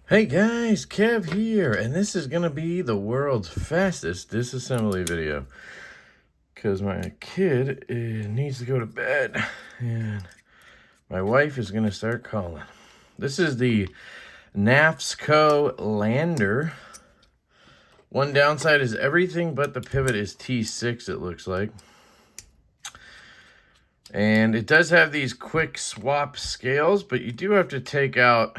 Hey guys, Kev here, and this is going to be the world's fastest disassembly video because my kid needs to go to bed and my wife is going to start calling. This is the Knafs Co. Lander. One downside is everything but the pivot is T6, it looks like. And it does have these quick swap scales, but you do have to take out...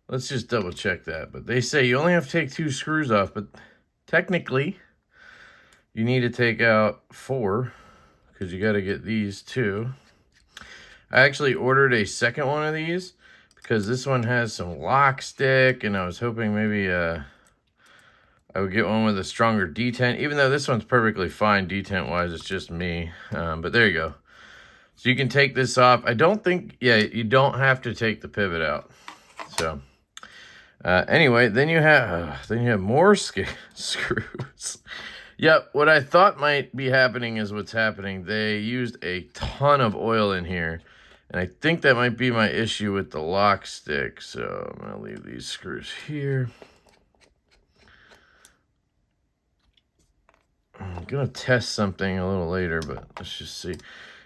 Let's just double check that. But they say you only have to take 2 screws off, but technically you need to take out 4 because you got to get these 2. I actually ordered a second one of these because this one has some lock stick, and I was hoping maybe I would get one with a stronger detent, even though this one's perfectly fine detent wise. It's just me. But there you go. So you can take this off. I don't think, yeah, you don't have to take the pivot out. So anyway, then you have more screws. Yep, what I thought might be happening is what's happening. They used a ton of oil in here, and I think that might be my issue with the lock stick. So I'm gonna leave these screws here. I'm gonna test something a little later, but let's just see.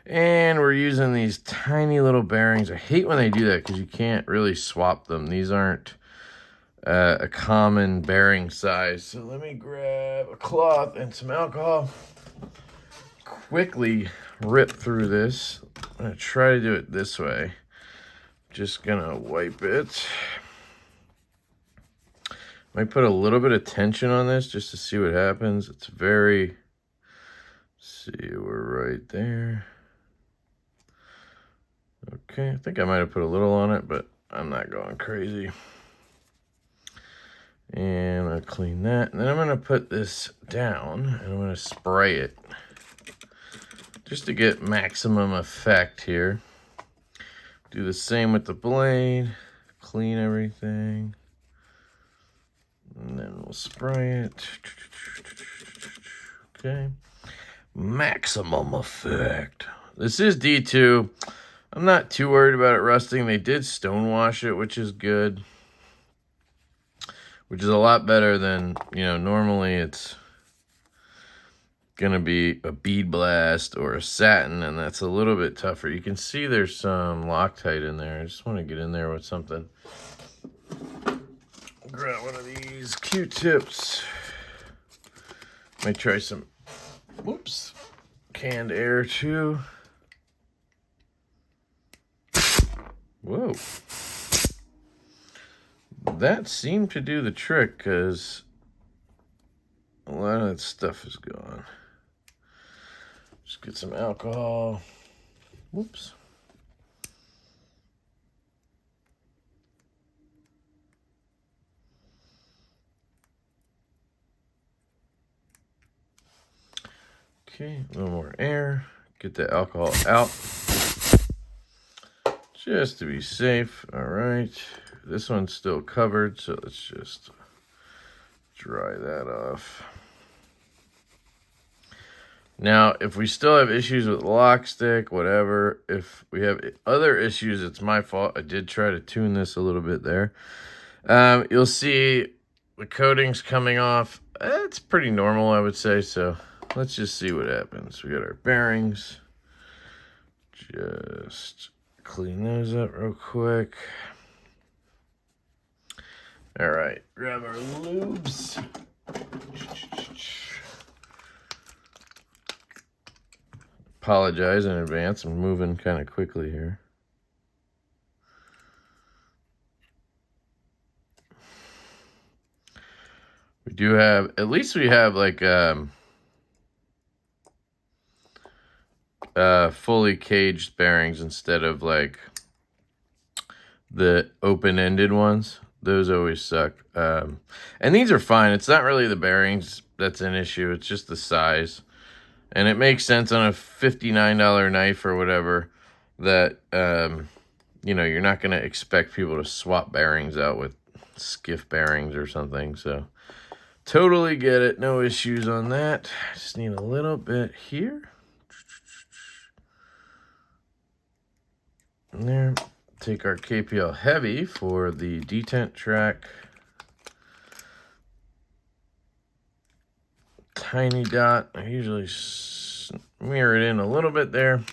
And we're using these tiny little bearings. I hate when they do that because you can't really swap them. These aren't a common bearing size. So let me grab a cloth and some alcohol. Quickly rip through this. I'm gonna try to do it this way. Just gonna wipe it. Might put a little bit of tension on this just to see what happens. It's very, see, we're right there. Okay, I think I might have put a little on it, but I'm not going crazy. And I'll clean that. And then I'm going to put this down and I'm going to spray it just to get maximum effect here. Do the same with the blade. Clean everything. And then we'll spray it. Okay. Maximum effect. This is D2. I'm not too worried about it rusting. They did stonewash it, which is good. Which is a lot better than, you know, normally it's going to be a bead blast or a satin, and that's a little bit tougher. You can see there's some Loctite in there. I just want to get in there with something. Grab one of these Q-tips. Might try some, whoops, canned air too. Whoa. That seemed to do the trick because a lot of that stuff is gone. Just get some alcohol. Whoops. Okay, a little more air. Get the alcohol out. Just to be safe. All right. This one's still covered, so let's just dry that off. Now, if we still have issues with lock stick, whatever, if we have other issues, it's my fault. I did try to tune this a little bit there. You'll see the coating's coming off. It's pretty normal, I would say, so let's just see what happens. We got our bearings. Just clean those up real quick. All right, grab our lubes. Apologize in advance, I'm moving kind of quickly here. We do have, at least we have like fully caged bearings instead of like the open-ended ones. Those always suck. And these are fine. It's not really the bearings that's an issue. It's just the size. And it makes sense on a $59 knife or whatever that, you know, you're not going to expect people to swap bearings out with skiff bearings or something. So totally get it. No issues on that. Just need a little bit here. And there. take our KPL heavy for the detent track. Tiny dot. I usually smear it in a little bit there.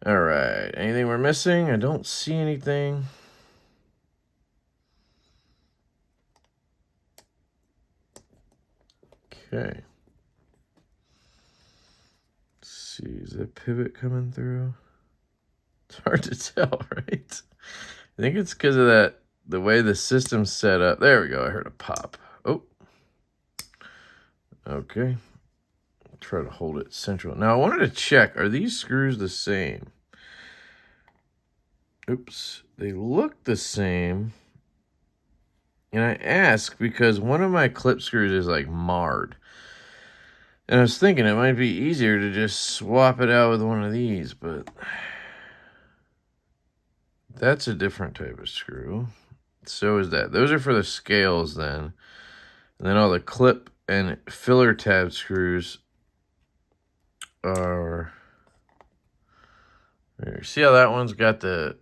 All right. Anything we're missing? I don't see anything. Okay. Let's see. Is that pivot coming through? It's hard to tell, right? I think it's because of that, the way the system's set up. There we go. I heard a pop. Oh. Okay. Try to hold it central. Now, I wanted to check. Are these screws the same? Oops. They look the same. And I ask because one of my clip screws is like marred. And I was thinking it might be easier to just swap it out with one of these, but that's a different type of screw. So is that. Those are for the scales then. And then all the clip and filler tab screws are there. See how that one's got the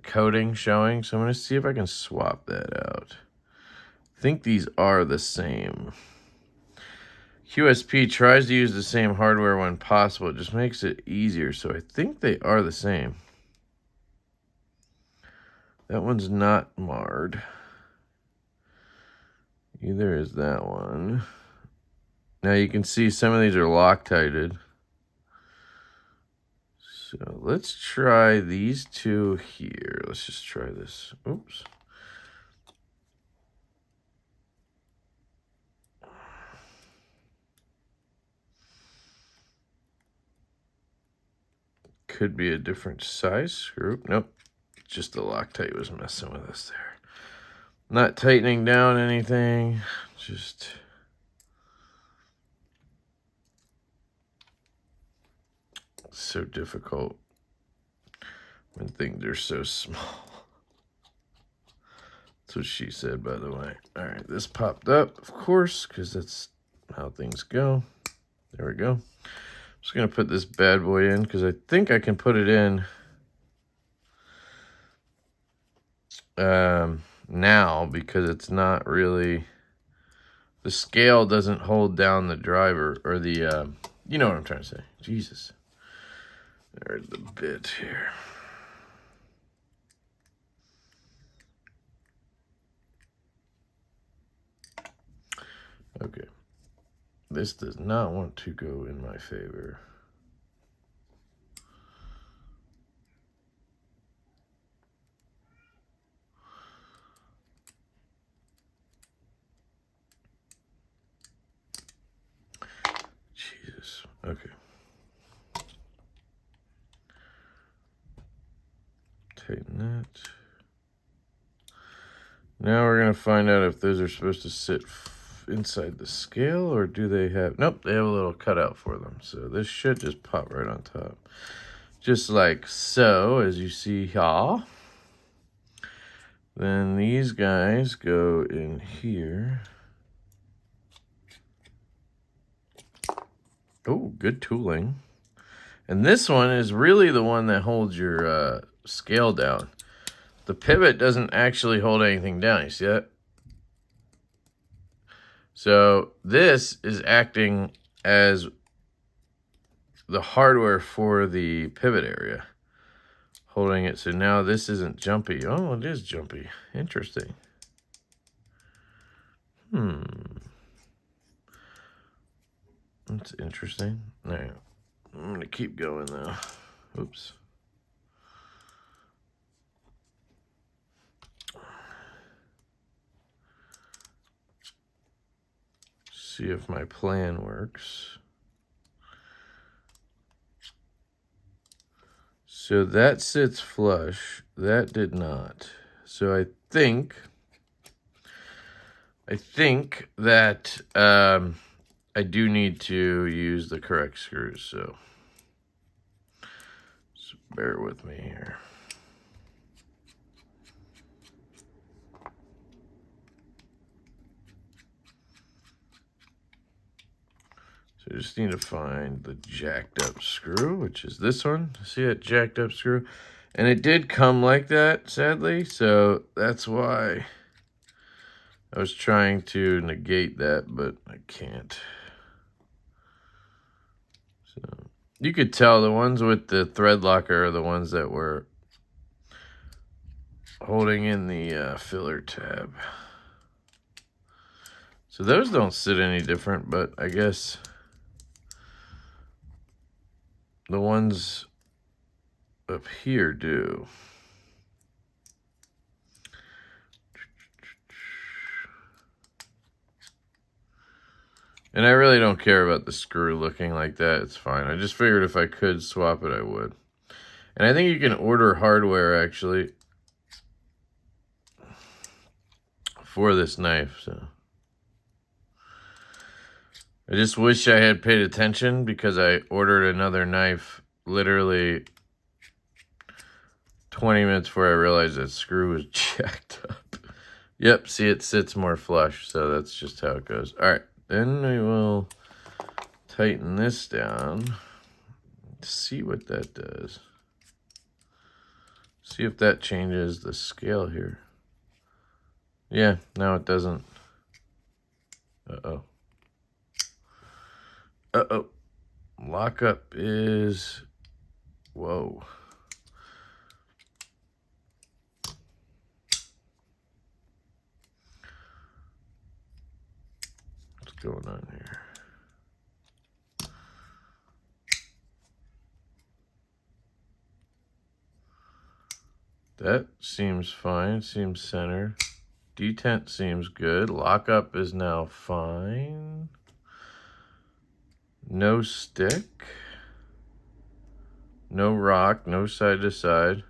coating showing? So I'm going to see if I can swap that out. I think these are the same. QSP tries to use the same hardware when possible. It just makes it easier. So I think they are the same. That one's not marred. Either is that one. Now you can see some of these are Loctited. So let's try these two here. Let's just try this. Oops. Could be a different size screw. Nope. Just the Loctite was messing with us there. Not tightening down anything. Just so difficult when things are so small. That's what she said, by the way. All right, this popped up, of course, because that's how things go. There we go. I'm just going to put this bad boy in because I think I can put it in now because it's not really, the scale doesn't hold down the driver or the, you know what I'm trying to say. Jesus. There's the bit here. Okay. This does not want to go in my favor. Jesus. Okay. Tighten that. Now we're going to find out if those are supposed to sit inside the scale or do they have, nope, they have a little cutout for them. So this should just pop right on top. Just like so, as you see here. Then these guys go in here. Oh, good tooling. And this one is really the one that holds your scale down. The pivot doesn't actually hold anything down. You see that? So this is acting as the hardware for the pivot area, holding it. So now this isn't jumpy. Oh, it is jumpy. Interesting. That's interesting. All right. I'm going to keep going though. Oops. See if my plan works. So that sits flush. That did not. So I think that I do need to use the correct screws. So bear with me here. So I just need to find the jacked up screw, which is this one. See that jacked up screw? And it did come like that, sadly, so that's why I was trying to negate that, but I can't. So you could tell the ones with the thread locker are the ones that were holding in the filler tab. So those don't sit any different, but I guess the ones up here do. And I really don't care about the screw looking like that. It's fine. I just figured if I could swap it, I would. And I think you can order hardware, actually, for this knife. So I just wish I had paid attention, because I ordered another knife literally 20 minutes before I realized that screw was jacked up. Yep, see, it sits more flush, so that's just how it goes. All right, then we will tighten this down. See what that does. See if that changes the scale here. Yeah, no, it doesn't. Uh-oh. Uh-oh. Lockup is... Whoa. What's going on here? That seems fine. Seems centered. Detent seems good. Lockup is now fine. No stick. No rock. No side to side.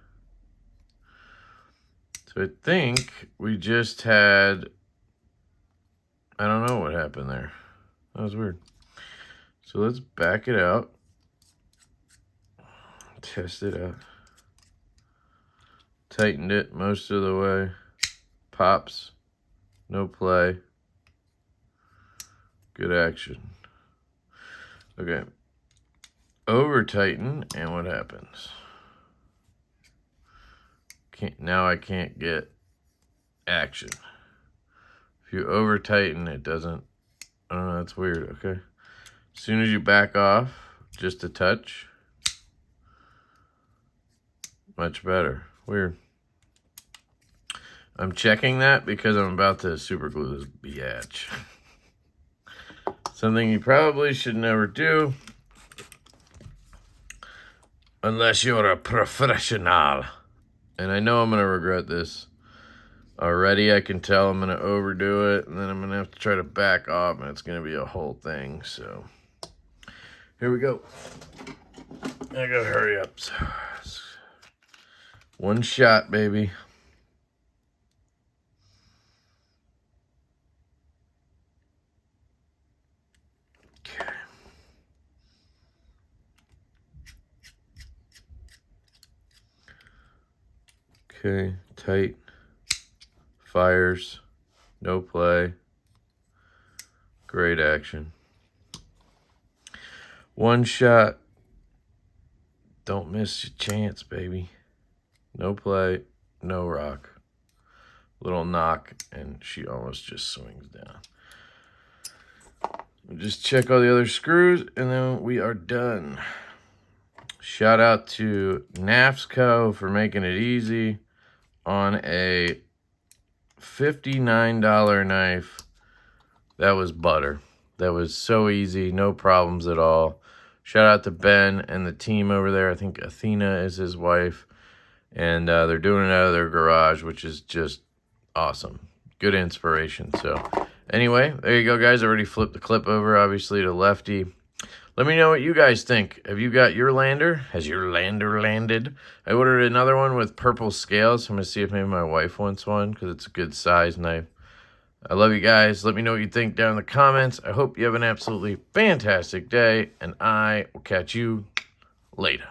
So I think we just had... I don't know what happened there. That was weird. So let's back it out. Test it out. Tightened it most of the way. Pops. No play. Good action. Okay. Over tighten, and what happens? Now I can't get action. If you over tighten, it doesn't. I don't know, that's weird. Okay. As soon as you back off, just a touch. Much better. Weird. I'm checking that because I'm about to super glue this biatch. Something you probably should never do unless you're a professional. And I know I'm going to regret this. Already I can tell I'm going to overdo it, and then I'm going to have to try to back off, and it's going to be a whole thing. So here we go. I got to hurry up. So, one shot, baby. Okay, tight, fires, no play, great action. One shot, don't miss your chance, baby. No play, no rock. Little knock, and she almost just swings down. We'll just check all the other screws, and then we are done. Shout out to Knafs Co. for making it easy on a $59 knife. That was butter. That was so easy, no problems at all. Shout out to Ben and the team over there. I think Athena is his wife, and they're doing it out of their garage, which is just awesome. Good inspiration. So anyway, there you go, guys. I already flipped the clip over, obviously, to Lefty. Let me know what you guys think. Have you got your lander? Has your lander landed? I ordered another one with purple scales. I'm going to see if maybe my wife wants one, because it's a good size knife. I love you guys. Let me know what you think down in the comments. I hope you have an absolutely fantastic day, and I will catch you later.